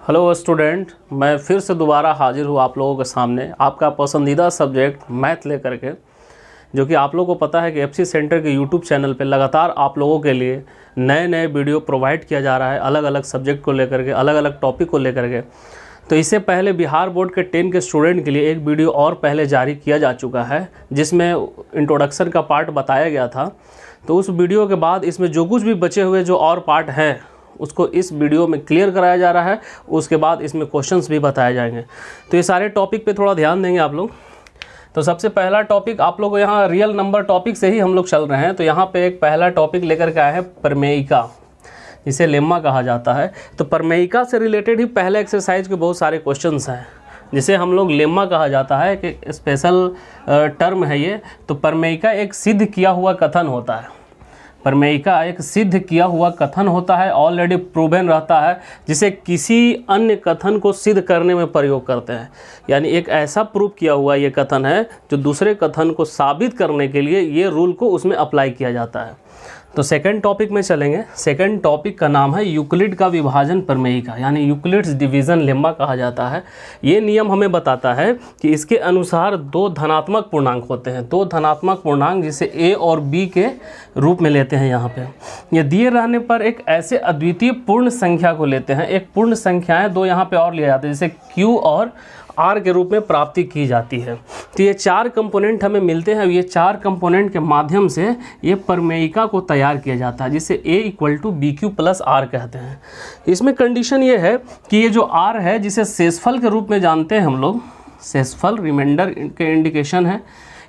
Hello student, मैं फिर से दोबारा हाजिर हूँ आप लोगों के सामने आपका पसंदीदा सब्जेक्ट मैथ लेकर के, जो कि आप लोगों को पता है कि एफसी सेंटर के यूट्यूब चैनल पे लगातार आप लोगों के लिए नए नए वीडियो प्रोवाइड किया जा रहा है, अलग अलग सब्जेक्ट को लेकर के, अलग अलग टॉपिक को लेकर के। तो इससे पहले बिहार बोर्ड के 10 के स्टूडेंट के लिए एक वीडियो और पहले जारी किया जा चुका है, जिसमें इंट्रोडक्शन का पार्ट बताया गया था। तो उस वीडियो के बाद इसमें जो कुछ भी बचे हुए जो और पार्ट हैं उसको इस वीडियो में क्लियर कराया जा रहा है। उसके बाद इसमें क्वेश्चंस भी बताए जाएंगे। तो ये सारे टॉपिक पे थोड़ा ध्यान देंगे आप लोग। तो सबसे पहला टॉपिक आप लोग यहाँ रियल नंबर टॉपिक से ही हम लोग चल रहे हैं। तो यहाँ पे एक पहला टॉपिक लेकर के आए हैं प्रमेयिका, जिसे लेम्मा कहा जाता है। तो प्रमेयिका से रिलेटेड ही पहले एक्सरसाइज के बहुत सारे क्वेश्चंस हैं, जिसे हम लोग लेम्मा कहा जाता है कि स्पेशल टर्म है ये। तो प्रमेयिका एक सिद्ध किया हुआ कथन होता है। प्रमेयिका एक सिद्ध किया हुआ कथन होता है, ऑलरेडी प्रूवन रहता है, जिसे किसी अन्य कथन को सिद्ध करने में प्रयोग करते हैं। यानी एक ऐसा प्रूफ किया हुआ ये कथन है जो दूसरे कथन को साबित करने के लिए ये रूल को उसमें अप्लाई किया जाता है। तो सेकंड टॉपिक में चलेंगे। सेकंड टॉपिक का नाम है यूक्लिड का विभाजन प्रमेयिका, यानी यूक्लिड्स डिवीज़न लेम्मा कहा जाता है। ये नियम हमें बताता है कि इसके अनुसार दो धनात्मक पूर्णांक होते हैं, दो धनात्मक पूर्णांक जिसे a और b के रूप में लेते हैं। यहाँ पे ये दिए रहने पर एक ऐसे अद्वितीय पूर्ण संख्या को लेते हैं। एक पूर्ण संख्याएं दो यहाँ पे और लिए जाते हैं, जैसे q और r के रूप में प्राप्ति की जाती है। तो ये चार कंपोनेंट हमें मिलते हैं। ये चार कंपोनेंट के माध्यम से ये प्रमेयिका को तैयार किया जाता है, जिसे a = bq + r कहते हैं। इसमें कंडीशन ये है कि ये जो r है, जिसे शेषफल के रूप में जानते हैं हम लोग, शेषफल रिमाइंडर के इंडिकेशन है।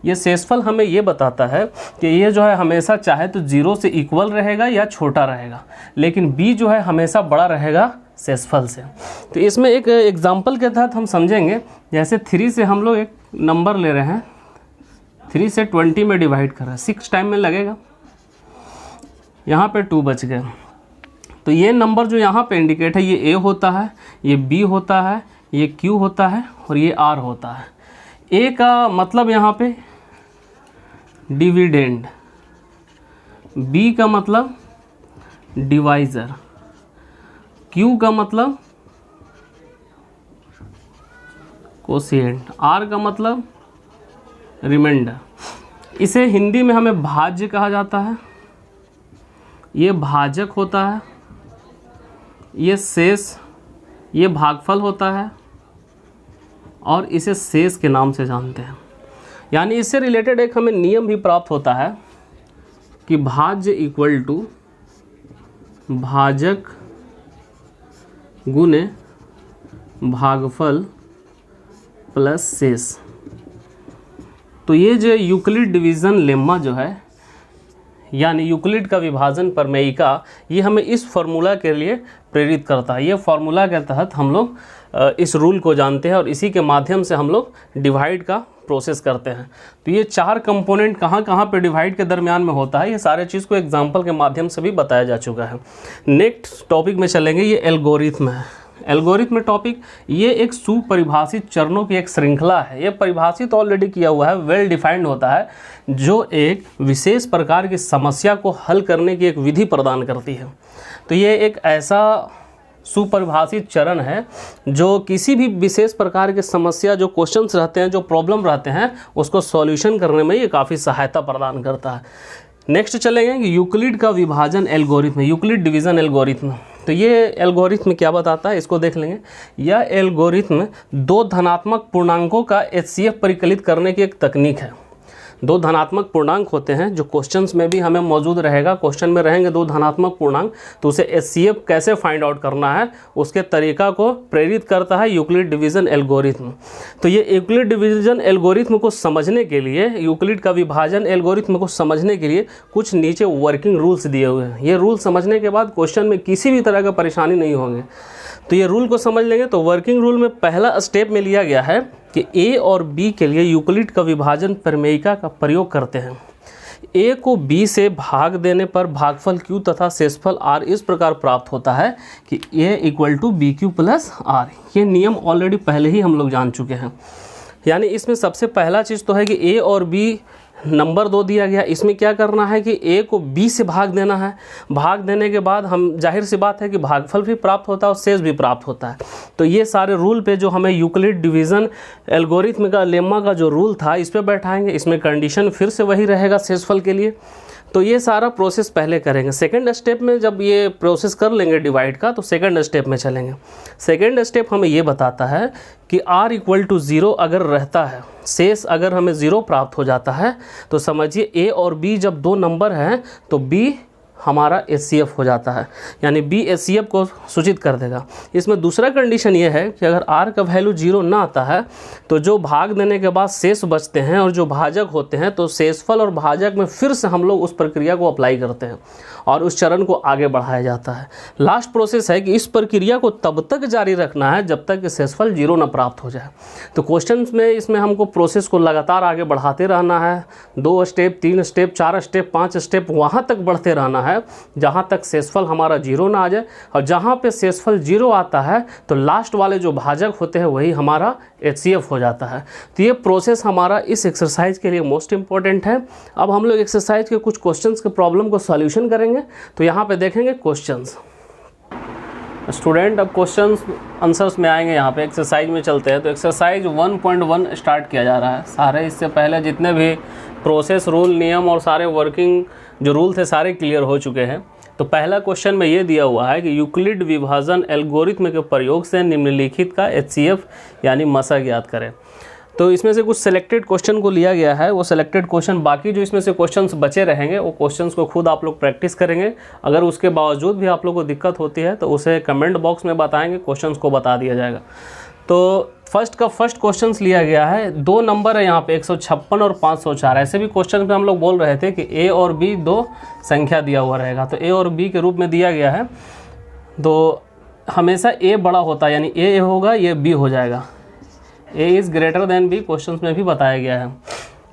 ये शेषफल हमें ये बताता है कि ये जो है हमेशा चाहे तो 0 से इक्वल रहेगा या छोटा रहेगा, लेकिन b जो है हमेशा बड़ा रहेगा शेषफल से। तो इसमें एक एग्जांपल के तहत हम समझेंगे। जैसे 3 से हम लोग एक नंबर ले रहे हैं, 3 से 20 में डिवाइड कर रहे हैं, 6 टाइम में लगेगा। यहाँ पे 2 बच गए। तो ये नंबर जो यहाँ पे इंडिकेट है, ये a होता है, ये b होता है, ये q होता है और ये r होता है। a का मतलब यहाँ पे डिविडेंड, b का मतलब डिवाइज़र, q का मतलब कोशिएंट, r का मतलब रिमाइंडर। इसे हिंदी में हमें भाज्य कहा जाता है। ये भाजक होता है, ये शेष, ये भागफल होता है और इसे शेष के नाम से जानते हैं। यानी इससे रिलेटेड एक हमें नियम भी प्राप्त होता है कि भाज्य = भाजक गुने भागफल प्लस शेष। तो ये जो यूक्लिड डिवीज़न लेम्मा जो है, यानी यूक्लिड का विभाजन प्रमेयिका, ये हमें इस फार्मूला के लिए प्रेरित करता है। ये फार्मूला के तहत हम लोग इस रूल को जानते हैं और इसी के माध्यम से हम लोग डिवाइड का प्रोसेस करते हैं। तो ये चार कंपोनेंट कहाँ कहाँ पे डिवाइड के दरमियान में होता है, ये सारे चीज़ को एग्जांपल के माध्यम से भी बताया जा चुका है। नेक्स्ट टॉपिक में चलेंगे। ये एल्गोरिथम है। एल्गोरिथम टॉपिक ये एक सुपरिभाषित चरणों की एक श्रृंखला है। ये परिभाषित ऑलरेडी किया हुआ है, वेल डिफाइंड होता है, जो एक विशेष प्रकार की समस्या को हल करने की एक विधि प्रदान करती है। तो ये एक ऐसा सुपरिभाषित चरण है जो किसी भी विशेष प्रकार की समस्या, जो क्वेश्चंस रहते हैं, जो प्रॉब्लम रहते हैं, उसको सॉल्यूशन करने में ये काफ़ी सहायता प्रदान करता है। नेक्स्ट चलेंगे यूक्लिड का विभाजन एल्गोरिथम, यूक्लिड डिवीज़न एल्गोरिथम। तो ये एल्गोरिथम क्या बताता है, इसको देख लेंगे। यह एल्गोरिथम दो धनात्मक पूर्णांकों का HCF परिकलित करने की एक तकनीक है। दो धनात्मक पूर्णांक होते हैं जो क्वेश्चंस में भी हमें मौजूद रहेगा। क्वेश्चन में रहेंगे दो धनात्मक पूर्णांक, तो उसे HCF कैसे फाइंड आउट करना है उसके तरीका को प्रेरित करता है यूक्लिड डिवीज़न एल्गोरिथम। तो ये यूक्लिड डिवीज़न एल्गोरिथम को समझने के लिए, यूक्लिड का विभाजन एल्गोरिथम को समझने के लिए कुछ नीचे वर्किंग रूल्स दिए हुए हैं। ये रूल समझने के बाद क्वेश्चन में किसी भी तरह का परेशानी नहीं होंगे। तो ये रूल को समझ लेंगे। तो वर्किंग रूल में पहला स्टेप में लिया गया है कि a और b के लिए यूक्लिड का विभाजन प्रमेयिका का प्रयोग करते हैं। a को b से भाग देने पर भागफल q तथा शेषफल r इस प्रकार प्राप्त होता है कि a = bq + r। ये नियम ऑलरेडी पहले ही हम लोग जान चुके हैं। यानी इसमें सबसे पहला चीज़ तो है कि ए और बी नंबर 2 दिया गया, इसमें क्या करना है कि ए को बी से भाग देना है। भाग देने के बाद हम जाहिर सी बात है कि भागफल भी प्राप्त होता है और शेष भी प्राप्त होता है। तो ये सारे रूल पे जो हमें यूक्लिड डिवीज़न एल्गोरिथम का लेम्मा का जो रूल था इस पे बैठाएंगे। इसमें कंडीशन फिर से वही रहेगा शेषफल के लिए। तो ये सारा प्रोसेस पहले करेंगे। सेकंड स्टेप में जब ये प्रोसेस कर लेंगे डिवाइड का तो सेकंड स्टेप में चलेंगे। सेकंड स्टेप हमें ये बताता है कि r = 0 अगर रहता है, शेष अगर हमें 0 प्राप्त हो जाता है तो समझिए a और b जब दो नंबर हैं तो b हमारा HCF हो जाता है, यानी B HCF को सूचित कर देगा। इसमें दूसरा कंडीशन ये है कि अगर R का वैल्यू 0 ना आता है तो जो भाग देने के बाद शेष बचते हैं और जो भाजक होते हैं तो शेषफल और भाजक में फिर से हम लोग उस प्रक्रिया को अप्लाई करते हैं और उस चरण को आगे बढ़ाया जाता है। लास्ट प्रोसेस है कि इस प्रक्रिया को तब तक जारी रखना है जब तक कि शेषफल 0 ना प्राप्त हो जाए। तो क्वेश्चन में इसमें हमको प्रोसेस को लगातार आगे बढ़ाते रहना है। 2 स्टेप, 3 स्टेप, 4 स्टेप, 5 स्टेप वहाँ तक बढ़ते रहना है जहाँ तक शेषफल हमारा 0 ना आ जाए। और जहाँ पे शेषफल 0 आता है तो लास्ट वाले जो भाजक होते हैं वही हमारा HCF हो जाता है। तो ये प्रोसेस हमारा इस एक्सरसाइज के लिए मोस्ट इम्पॉर्टेंट है। अब हम लोग एक्सरसाइज के कुछ क्वेश्चंस के प्रॉब्लम को सॉल्यूशन करेंगे। तो यहाँ पे देखेंगे क्वेश्चंस। स्टूडेंट अब क्वेश्चंस आंसर्स में आएंगे। यहाँ पे एक्सरसाइज में चलते हैं। तो एक्सरसाइज 1.1 स्टार्ट किया जा रहा है। सारे इससे पहले जितने भी प्रोसेस, रूल, नियम और सारे वर्किंग जो रूल थे सारे क्लियर हो चुके हैं। तो पहला क्वेश्चन में ये दिया हुआ है कि यूक्लिड विभाजन एल्गोरिथम के प्रयोग से निम्नलिखित का HCF यानी मसा ज्ञात करें। तो इसमें से कुछ सिलेक्टेड क्वेश्चन को लिया गया है। वो सिलेक्टेड क्वेश्चन, बाकी जो इसमें से क्वेश्चंस बचे रहेंगे वो क्वेश्चंस को खुद आप लोग प्रैक्टिस करेंगे। अगर उसके बावजूद भी आप लोग को दिक्कत होती है तो उसे कमेंट बॉक्स में बताएंगे, क्वेश्चंस को बता दिया जाएगा। तो फर्स्ट क्वेश्चंस लिया गया है। 2 नंबर है यहाँ पे 156 और 504। ऐसे भी क्वेश्चन पे हम लोग बोल रहे थे कि A और B 2 संख्या दिया हुआ रहेगा। तो A और B के रूप में दिया गया है। तो हमेशा A बड़ा होता है, यानी A होगा, ये B हो जाएगा। A is greater than B question में भी बताया गया है।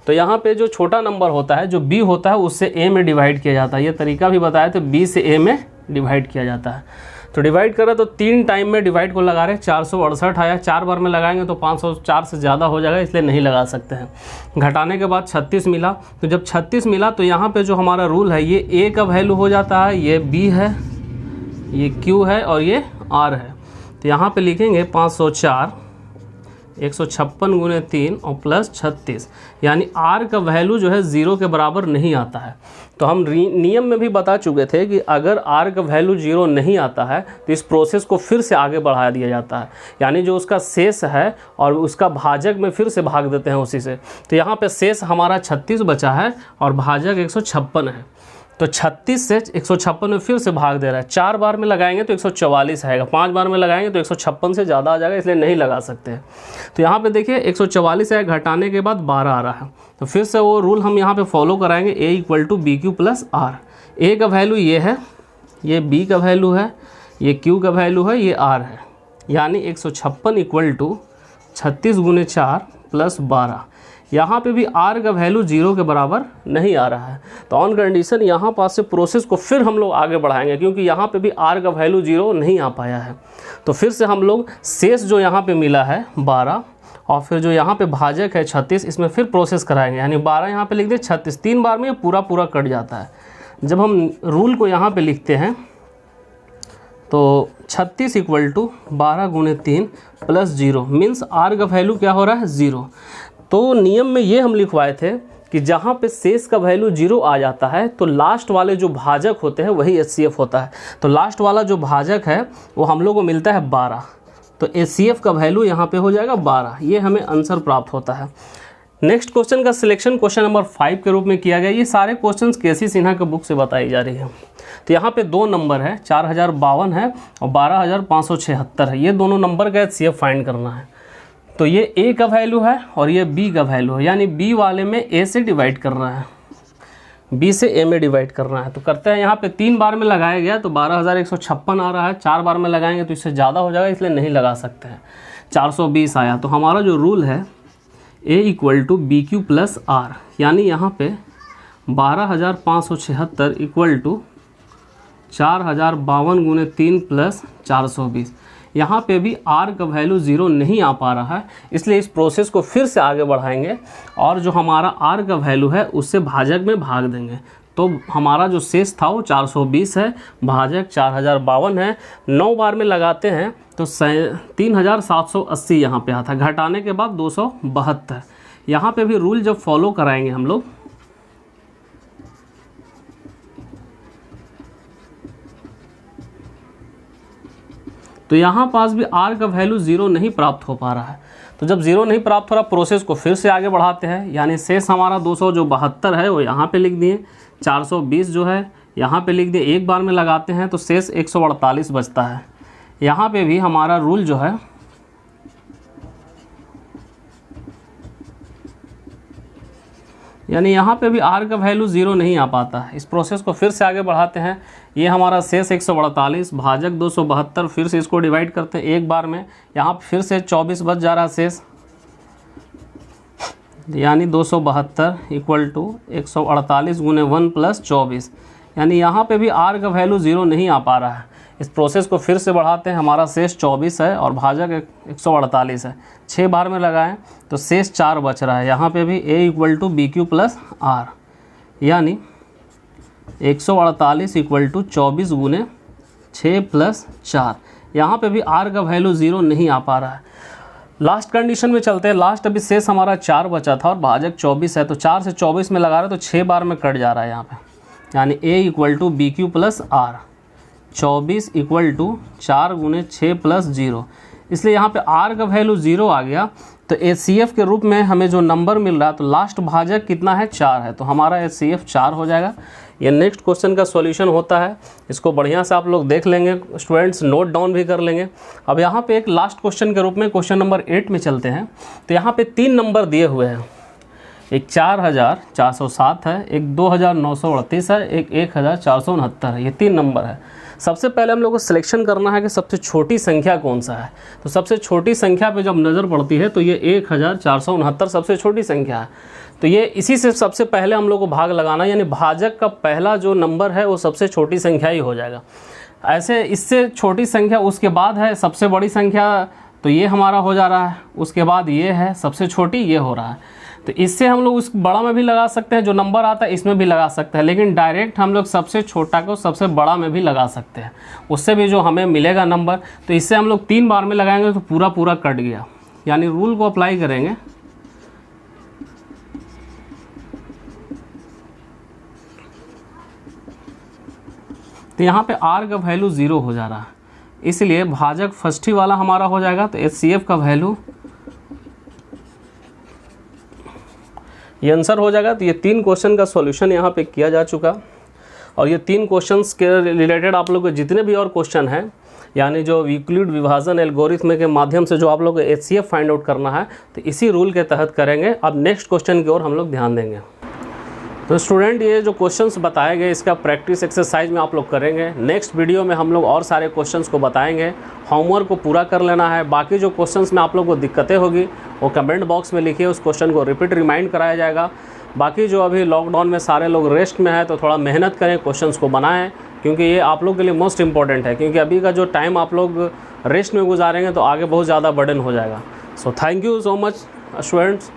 तो यहाँ पे जो छोटा नंबर होता है, जो B होता है, उससे A में डिवाइड किया जाता है। ये तरीका भी बताया। तो B से A में डिवाइड किया जाता है। तो डिवाइड करा तो 3 टाइम में डिवाइड को लगा रहे, 468 आया। 4 बार में लगाएंगे तो 504 से ज़्यादा हो जाएगा, इसलिए नहीं लगा सकते हैं। घटाने के बाद 36 मिला। तो जब 36 मिला तो यहाँ पे जो हमारा रूल है, ये A का वैल्यू हो जाता है, ये B है, ये Q है और ये R है। तो यहाँ पे लिखेंगे 504 156 गुने 3 और प्लस 36, यानी R का वैल्यू जो है 0 के बराबर नहीं आता है। तो हम नियम में भी बता चुके थे कि अगर R का वैल्यू 0 नहीं आता है तो इस प्रोसेस को फिर से आगे बढ़ा दिया जाता है, यानी जो उसका शेष है और उसका भाजक में फिर से भाग देते हैं उसी से। तो यहाँ पे शेष हमारा 36 बचा है और भाजक 156 है। तो 36 से 156 में फिर से भाग दे रहा है। 4 बार में लगाएंगे तो 144 आएगा, 5 बार में लगाएंगे तो 156 से ज़्यादा आ जाएगा, इसलिए नहीं लगा सकते हैं। तो यहाँ पे देखिए 144 है, घटाने के बाद 12 आ रहा है। तो फिर से वो रूल हम यहाँ पे फॉलो कराएंगे, A = BQ + R। A का वैल्यू ये है, ये B का वैल्यू है, ये Q का वैल्यू है, ये R है, यानी 156 = 36 गुने 4 + 12। यहाँ पे भी R का वैल्यू 0 के बराबर नहीं आ रहा है। तो ऑन कंडीशन यहाँ पास से प्रोसेस को फिर हम लोग आगे बढ़ाएंगे, क्योंकि यहाँ पे भी R का वैल्यू 0 नहीं आ पाया है। तो फिर से हम लोग शेष जो यहाँ पे मिला है 12 और फिर जो यहाँ पे भाजक है 36, इसमें फिर प्रोसेस कराएंगे, यानी 12 यहाँ पे लिख दे, 36 3 बार में ये पूरा कट जाता है। जब हम रूल को यहाँ पे लिखते हैं तो 36 = 12 गुने 3 + 0 मीन्स R का वैल्यू क्या हो रहा है, 0। तो नियम में ये हम लिखवाए थे कि जहाँ पे शेष का वैल्यू 0 आ जाता है तो लास्ट वाले जो भाजक होते हैं वही HCF होता है। तो लास्ट वाला जो भाजक है वो हम लोग को मिलता है 12। तो HCF का वैल्यू यहाँ पे हो जाएगा 12। ये हमें आंसर प्राप्त होता है। नेक्स्ट क्वेश्चन का सिलेक्शन क्वेश्चन नंबर 5 के रूप में किया गया। ये सारे क्वेश्चंस केसी सिन्हा के बुक से बताई जा रही है। तो यहाँ पे 2 नंबर है, 4052 है और 12576 है। ये दोनों नंबर का HCF फाइंड करना है। तो ये A का वैल्यू है और ये B का वैल्यू है, यानी B वाले में A से डिवाइड करना है, B से A में डिवाइड करना है। तो करते हैं, यहाँ पे 3 बार में लगाया गया तो 12156 आ रहा है। 4 बार में लगाएंगे तो इससे ज़्यादा हो जाएगा, इसलिए नहीं लगा सकते हैं। 420 आया। तो हमारा जो रूल है A = BQ + R, यानी यहाँ पे 12576 = 4052 गुने 3 + 420, यहाँ पे भी r का वैल्यू 0 नहीं आ पा रहा है, इसलिए इस प्रोसेस को फिर से आगे बढ़ाएंगे और जो हमारा r का वैल्यू है उससे भाजक में भाग देंगे। तो हमारा जो शेष था वो 420 है, भाजक 4052 है। 9 बार में लगाते हैं तो 3780 यहाँ पे आता है, घटाने के बाद 272। यहाँ पे भी रूल जब फॉलो कराएंगे हम लोग तो यहाँ पास भी r का वैल्यू 0 नहीं प्राप्त हो पा रहा है। तो जब 0 नहीं प्राप्त हो रहा, प्रोसेस को फिर से आगे बढ़ाते हैं, यानी शेष हमारा 272 है वो यहाँ पे लिख दिए, 420 जो है यहाँ पे लिख दिए, एक बार में लगाते हैं तो शेष 148 बचता है। यहाँ पे भी हमारा रूल जो है यानी यहाँ पे भी r का वैल्यू 0 नहीं आ पाता है। इस प्रोसेस को फिर से आगे बढ़ाते हैं, ये हमारा शेष 148, भाजक 272, फिर से इसको डिवाइड करते हैं एक बार में, यहाँ फिर से 24 बच जा रहा है शेष, यानी 272 इक्वल टू 148 गुने 1 + 24, यानी यहाँ पे भी r का वैल्यू 0 नहीं आ पा रहा है। इस प्रोसेस को फिर से बढ़ाते हैं, हमारा शेष 24 है और भाजक 148 है, 6 बार में लगाएं तो शेष 4 बच रहा है। यहाँ पे भी a = BQ + R, यानी 148 = 24 गुने 6 + 4। यहाँ पे भी r का वैल्यू 0 नहीं आ पा रहा है। लास्ट कंडीशन में चलते हैं। लास्ट अभी शेष हमारा 4 बचा था और भाजक 24 है, तो 4 से 24 में लगा रहे तो 6 बार में कट जा रहा है यहाँ पे, यानी a = BQ + R, 24 = 4 गुने 6 + 0। इसलिए यहाँ पे r का वैल्यू 0 आ गया, तो HCF के रूप में हमें जो नंबर मिल रहा है, तो लास्ट भाजक कितना है, 4 है, तो हमारा HCF 4 हो जाएगा। ये नेक्स्ट क्वेश्चन का सॉल्यूशन होता है, इसको बढ़िया से आप लोग देख लेंगे, स्टूडेंट्स नोट डाउन भी कर लेंगे। अब यहाँ पे एक लास्ट क्वेश्चन के रूप में क्वेश्चन नंबर 8 में चलते हैं। तो यहाँ पे 3 नंबर दिए हुए हैं, एक 4407 है, एक 2938 है, एक 1469 है, ये 3 नंबर है। सबसे पहले हम लोग को सिलेक्शन करना है कि सबसे छोटी संख्या कौन सा है। तो सबसे छोटी संख्या पे जब नज़र पड़ती है तो ये 1469 सबसे छोटी संख्या है। तो ये इसी से सबसे पहले हम लोग को भाग लगाना, यानी भाजक का पहला जो नंबर है वो सबसे छोटी संख्या ही हो जाएगा। ऐसे इससे छोटी संख्या उसके बाद है सबसे बड़ी संख्या, तो ये हमारा हो जा रहा है, उसके बाद ये है सबसे छोटी, ये हो रहा है। तो इससे हम लोग उस बड़ा में भी लगा सकते हैं, जो नंबर आता है इसमें भी लगा सकते हैं, लेकिन डायरेक्ट हम लोग सबसे छोटा को सबसे बड़ा में भी लगा सकते हैं, उससे भी जो हमें मिलेगा नंबर। तो इससे हम लोग 3 बार में लगाएंगे तो पूरा पूरा कट गया, यानी रूल को अप्लाई करेंगे। तो यहाँ पे r का वैल्यू 0 हो जा रहा है, इसलिए भाजक फर्स्ट ही वाला हमारा हो जाएगा। तो HCF का वैल्यू ये आंसर हो जाएगा। तो ये 3 क्वेश्चन का सॉल्यूशन यहाँ पे किया जा चुका, और ये 3 क्वेश्चंस के रिलेटेड आप लोग को जितने भी और क्वेश्चन हैं, यानी जो यूक्लिड विभाजन एल्गोरिथम के माध्यम से जो आप लोग को HCF फाइंड आउट करना है, तो इसी रूल के तहत करेंगे। अब नेक्स्ट क्वेश्चन की ओर हम लोग ध्यान देंगे। तो स्टूडेंट, ये जो क्वेश्चंस बताए गए इसका प्रैक्टिस एक्सरसाइज में आप लोग करेंगे। नेक्स्ट वीडियो में हम लोग और सारे क्वेश्चंस को बताएंगे, होमवर्क को पूरा कर लेना है। बाकी जो क्वेश्चंस में आप लोग को दिक्कतें होगी वो कमेंट बॉक्स में लिखिए, उस क्वेश्चन को रिमाइंड कराया जाएगा। बाकी जो अभी लॉकडाउन में सारे लोग रेस्ट में है, तो थोड़ा मेहनत करें, क्वेश्चंस को बनाएं, क्योंकि ये आप लोग के लिए मोस्ट इंपॉर्टेंट है, क्योंकि अभी का जो टाइम आप लोग रेस्ट में गुजारेंगे तो आगे बहुत ज़्यादा बर्डन हो जाएगा। So thank you so much students.